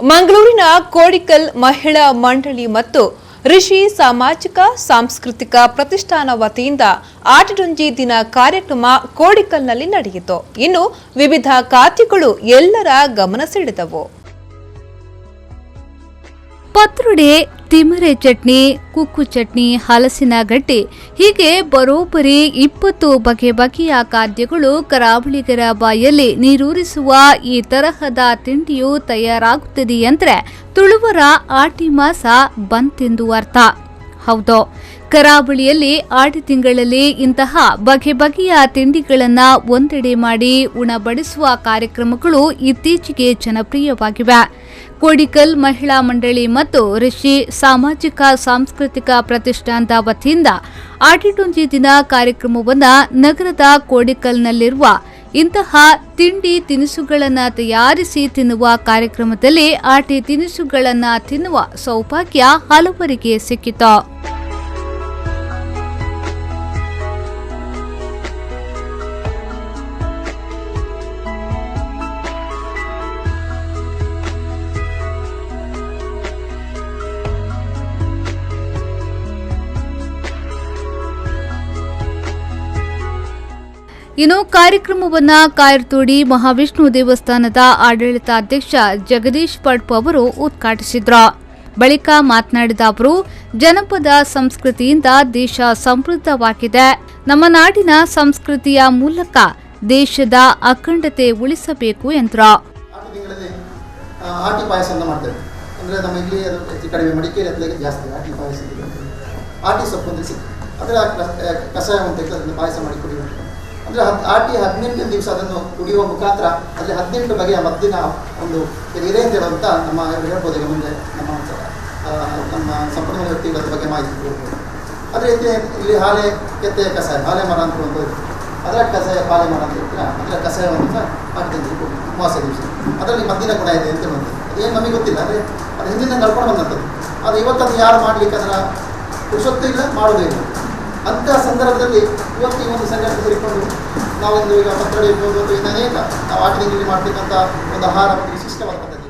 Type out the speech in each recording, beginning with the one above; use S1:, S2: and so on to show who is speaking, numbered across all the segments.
S1: ಮಂಗಳೂರಿನ ಕೋಡಿಕಲ್ ಮಹಿಳಾ ಮಂಡಳಿ ಮತ್ತು ಋಷಿ ಸಾಮಾಜಿಕ ಸಾಂಸ್ಕೃತಿಕ ಪ್ರತಿಷ್ಠಾನ ವತಿಯಿಂದ ಆಟಡೊಂಜಿ ದಿನ ಕಾರ್ಯಕ್ರಮ ಕೋಡಿಕಲ್ನಲ್ಲಿ ನಡೆಯಿತು. ಇನ್ನು ವಿವಿಧ ಖಾದ್ಯಗಳು ಎಲ್ಲರ ಗಮನ ಸೆಳೆದವು.
S2: ಪತ್ರುಡೆ, ತಿಮರೆ ಚಟ್ನಿ, ಕುಕ್ಕು ಚಟ್ನಿ, ಹಲಸಿನ ಗಡ್ಡೆ ಹೀಗೆ ಬರೋಬ್ಬರಿ 20 ಬಗೆಯ ಖಾದ್ಯಗಳು ಕರಾವಳಿಗರ ಬಾಯಲ್ಲಿ ನೀರೂರಿಸುವ ಈ ತರಹದ ತಿಂಡಿಯು ತಯಾರಾಗುತ್ತದೆ ಅಂದ್ರೆ ತುಳುವರ ಆಟಿ ಮಾಸ ಬಂತೆಂದು ಅರ್ಥ. ಹೌದು, ಕರಾವಳಿಯಲ್ಲಿ ಆಟಿ ತಿಂಗಳಲ್ಲಿ ಇಂತಹ ಬಗೆಯ ತಿಂಡಿಗಳನ್ನ ಒಂದೆಡೆ ಮಾಡಿ ಉಣಬಡಿಸುವ ಕಾರ್ಯಕ್ರಮಗಳು ಇತ್ತೀಚೆಗೆ ಜನಪ್ರಿಯವಾಗಿವೆ. ಕೋಡಿಕಲ್ ಮಹಿಳಾ ಮಂಡಳಿ ಮತ್ತು ಋಷಿ ಸಾಮಾಜಿಕ ಸಾಂಸ್ಕೃತಿಕ ಪ್ರತಿಷ್ಠಾನದ ವತಿಯಿಂದ ಆಟಿಡೊಂಜಿ ದಿನ ಕಾರ್ಯಕ್ರಮವನ್ನು ನಗರದ ಕೋಡಿಕಲ್ನಲ್ಲಿರುವ ಇಂತಹ ತಿಂಡಿ ತಿನಿಸುಗಳನ್ನು ತಯಾರಿಸಿ ತಿನ್ನುವ ಕಾರ್ಯಕ್ರಮದಲ್ಲಿ ಆಟಿ ತಿನಿಸುಗಳನ್ನು ತಿನ್ನುವ ಸೌಭಾಗ್ಯ ಹಲವರಿಗೆ ಸಿಕ್ಕಿತು. ಇನ್ನು ಕಾರ್ಯಕ್ರಮವನ್ನ ಕಾಯರ್ತೋಡಿ ಮಹಾವಿಷ್ಣು ದೇವಸ್ಥಾನದ ಆಡಳಿತಾಧ್ಯಕ್ಷ ಜಗದೀಶ್ ಪಡ್ಪ್ ಅವರು ಉದ್ಘಾಟಿಸಿದ್ರು. ಬಳಿಕ ಮಾತನಾಡಿದ ಅವರು, ಜನಪದ ಸಂಸ್ಕೃತಿಯಿಂದ ದೇಶ ಸಮೃದ್ಧವಾಗಿದೆ. ನಮ್ಮ ನಾಡಿನ ಸಂಸ್ಕೃತಿಯ ಮೂಲಕ ದೇಶದ ಅಖಂಡತೆ ಉಳಿಸಬೇಕು ಎಂದರು.
S3: ಆಟಿ ಪಾಯಸ ಮಾಡ್ತೇವೆ ಅಂದರೆ ನಮ್ಮ ಇಲ್ಲಿ ಅದು ಹೆಚ್ಚು ಕಡಿಮೆ ಮಡಿಕೇರಿ ಹತ್ತಿರ ಜಾಸ್ತಿ ಆಟಿ ಪಾಯಸ. ಆಟಿ ಸೊಪ್ಪು ಅಂದರೆ ಅದರ ಕಷಾಯ ಅಂತ ಪಾಯಸ ಮಾಡಿ ಕುಡಿಯುವುದು ಅಂದರೆ ಆಟಿ 18 ದಿವಸ ಅದನ್ನು ಕುಡಿಯುವ ಮುಖಾಂತರ ಅಲ್ಲಿ 18 ಬಗೆಯ ಮದ್ದಿನ ಒಂದು ಇದೆ ಅಂತ ಹೇಳುವಂಥ ನಮ್ಮ ಹೇಳ್ಬೋದು. ಈಗ ಮುಂದೆ ನಮ್ಮ ಸಂಪನ್ಮೂಲ ವ್ಯಕ್ತಿಗಳ ಬಗ್ಗೆ ಮಾಹಿತಿ ಕೊಡ್ಬೋದು. ಅದೇ ರೀತಿ ಇಲ್ಲಿ ಹಾಲೆ ಕೆತ್ತೆ ಕಷಾಯ, ಹಾಲೆ ಮರ ಅಂತ ಒಂದು ಅದರ ಕಷಾಯ, ಪಾಲೆ ಮರ ಅಂತ ಹೇಳ್ತೀರ, ಅದರ ಕಷಾಯವನ್ನು ಸಹ ಹಾಕ್ತಿದ್ವಿ ಉಪವಾಸ ದಿವಸ. ಅದರಲ್ಲಿ ಮದ್ದಿನ ಗುಣ ಇದೆ ಅಂತ ಹೇಳುವಂಥದ್ದು ಅದೇನು ನಮಗೆ ಗೊತ್ತಿಲ್ಲ, ಅಂದರೆ ಅದು ಹಿಂದಿನ ನಡ್ಕೊಂಡು ಬಂದಂಥದ್ದು. ಅದು ಇವತ್ತನ್ನು ಯಾರು ಮಾಡಲಿಕ್ಕೆ ಅದರ ಪುರುಷತ್ವ ಇಲ್ಲ, ಮಾಡೋದೇ ಇಲ್ಲ. ಅಂತಹ ಸಂದರ್ಭದಲ್ಲಿ ಇವತ್ತು ಈ ಒಂದು ಸಂಘಟನೆ ಸೇರಿಕೊಂಡು ನಾವೊಂದು ಈಗ ಪತ್ರೊಡೆ ಇರ್ಬೋದು ಅಥವಾ ಇನ್ನು ಅನೇಕ ನಾವು ಆಟದಲ್ಲಿ ಮಾಡ್ತಕ್ಕಂಥ ಒಂದು ಆಹಾರ ಒಂದು ವಿಶಿಷ್ಟವಾದ ಪದ್ಧತಿ.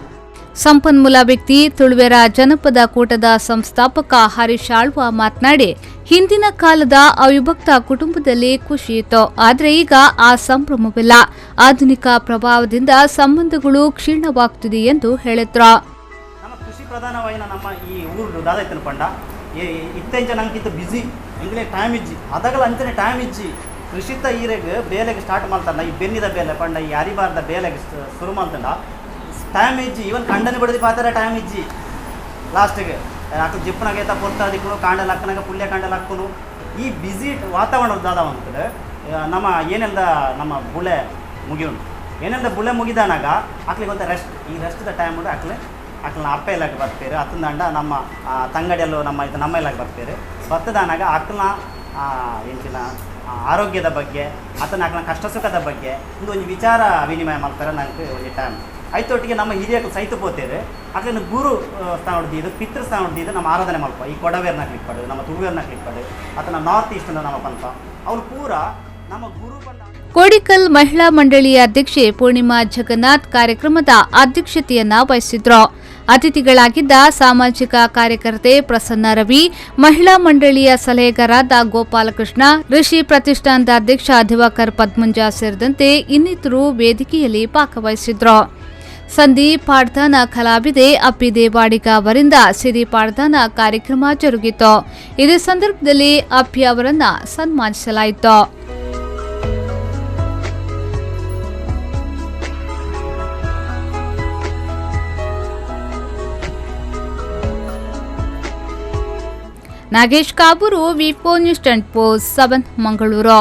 S2: ಸಂಪನ್ಮೂಲ ವ್ಯಕ್ತಿ ತುಳುವೆರ ಜನಪದ ಕೂಟದ ಸಂಸ್ಥಾಪಕ ಹರೀಶ್ ಆಳ್ವ ಮಾತನಾಡಿ, ಹಿಂದಿನ ಕಾಲದ ಅವಿಭಕ್ತ ಕುಟುಂಬದಲ್ಲಿ ಖುಷಿ ಇತ್ತು, ಆದರೆ ಈಗ ಆ ಸಂಭ್ರಮವಿಲ್ಲ. ಆಧುನಿಕ ಪ್ರಭಾವದಿಂದ ಸಂಬಂಧಗಳು ಕ್ಷೀಣವಾಗುತ್ತಿದೆ ಎಂದು ಹೇಳಿದ್ರು.
S4: ನಮ್ಮ ಕೃಷಿ ಪ್ರಧಾನವಾಯಿನ ನಮ್ಮ ಈ ಊರು ದಾದಾಯ್ತನ ಪಂಡ ಇತ್ತೆಂಚ ನಂಗಿಂತ ಬ್ಯುಸಿ ಇಂಗ್ಲೇ ಟೈಮ್ ಇಜ್ಜಿ ಅದಾಗಲ್ಲ ಅಂಚನೆ ಟೈಮ್ ಇಜ್ಜಿ ಕೃಷಿತ ಈರೆಗೆ ಬೇಲೆಗೆ ಸ್ಟಾರ್ಟ್ ಮಾಡ್ತಾರ. ಈ ಬೆನ್ನಿದ ಬೇಲೆ ಪಂಡ ಈ ಅರಿಬಾರ್ದ ಬೇಲೆಗೆ ಶುರು ಮಾಡ್ತಂಡ ಟೈಮ್ ಇಜ್ಜಿ ಇವನ್ ಕಂಡನೆ ಬಿಡದಿ ಪಾತ್ರ ಟೈಮ್ ಇಜ್ಜಿ ಲಾಸ್ಟಿಗೆ ಅಕ್ಕ ಜಿಪ್ಪನಾಗೈತ ಪೊತ್ತಾದಿಕ್ಕೂ ಕಾಂಡಲ್ ಹಾಕನಾಗ ಪುಲ್ಯ ಕಾಂಡಲ್ ಹಾಕೋನು ಈ ಬ್ಯುಸಿ ವಾತಾವರಣ ದಾದ ಅಂತಂದ್ರೆ ನಮ್ಮ ಏನೆಲ್ದ ನಮ್ಮ ಬುಳೆ ಮುಗಿಯೋನು ಏನೆಲ್ದ ಬುಳೆ ಮುಗಿದಾನಾಗ ಆಕ್ಲಿಗೆ ಒಂದು ರೆಸ್ಟ್, ಈ ರೆಸ್ಟ್ದ ಟೈಮ್ ಉಂಟು ಆಕ್ಲನ್ನ ಅಪ್ಪ ಇಲಾಖೆ ಬರ್ತೀರಿ ಅತ್ತಂದಂಡ ನಮ್ಮ ತಂಗಡಿಯಲ್ಲೂ ನಮ್ಮ ಇಲಾಖೆ ಬರ್ತೀರಿ ಬತ್ತದಾನಾಗ ಆಕ್ಲನ್ನ ಎಂಚಿನ ಆರೋಗ್ಯದ ಬಗ್ಗೆ ಆತನ ಆಕ್ಲನ್ನ ಕಷ್ಟ ಸುಖದ ಬಗ್ಗೆ ಒಂದು ವಿಚಾರ ವಿನಿಮಯ ಮಾಡ್ತಾರೆ. ನನಗೆ ಒಂದು ಟೈಮ್ ಐತೊಟ್ಟಿಗೆ ನಮ್ಮ ಹಿರಿಯಕ್ಕೆ ಸಹಿತ ಪೋತೇವೆ ಆಕ್ಲನ್ನ ಗುರು ಸ್ಥಾನ ಹೊಡೆದಿದ್ದು ಪಿತೃ ಸ್ಥಾನ ಹೊಡೆದಿದ್ದು ನಮ್ಮ ಆರಾಧನೆ ಮಾಡ್ಕೊ. ಈ ಕೊಡವೇರ್ನ ಕ್ಲಿಕ್ ಪಡು, ನಮ್ಮ ತುಳುವೇರ್ನ ಕ್ಲಿಕ್ ಪಡು, ಆತನ ನಾರ್ತ್ ಈಸ್ಟ್ ನಮ್ಮ ಪಂಥ ಅವ್ರು ಪೂರ ನಮ್ಮ ಗುರು ಬಂದ.
S2: ಕೋಡಿಕಲ್ ಮಹಿಳಾ ಮಂಡಳಿಯ ಅಧ್ಯಕ್ಷೆ ಪೂರ್ಣಿಮಾ ಜಗನ್ನಾಥ್ ಕಾರ್ಯಕ್ರಮದ ಅಧ್ಯಕ್ಷತೆಯನ್ನ ವಹಿಸಿದ್ರು. ಅತಿಥಿಗಳಾಗಿದ್ದ ಸಾಮಾಜಿಕ ಕಾರ್ಯಕರ್ತೆ ಪ್ರಸನ್ನ ರವಿ, ಮಹಿಳಾ ಮಂಡಳಿಯ ಸಲಹೆಗಾರಾದ ಗೋಪಾಲಕೃಷ್ಣ, ಋಷಿ ಪ್ರತಿಷ್ಠಾನದ ಅಧ್ಯಕ್ಷ ದಿವಾಕರ್ ಪದ್ಮಂಜ ಸೇರಿದಂತೆ ಇನ್ನಿತರು ವೇದಿಕೆಯಲ್ಲಿ ಭಾಗವಹಿಸಿದ್ರು. ಸಂದೀಪ್ ಪಾಡ್ದಾನ ಕಲಾವಿದೆ ಅಪ್ಪಿ ದೇವಾಡಿಗ ಅವರಿಂದ ಸಿರಿ ಪಾಡ್ದಾನ ಕಾರ್ಯಕ್ರಮ ಜರುಗಿತು. ಇದೇ ಸಂದರ್ಭದಲ್ಲಿ ಅಪ್ಪಿ ಅವರನ್ನ ಸನ್ಮಾನಿಸಲಾಯಿತು. ನಾಗೇಶ್ ಕಾಬೂರು, ವಿ4 ನ್ಯೂಸ್ 7 ಮಂಗಳೂರು.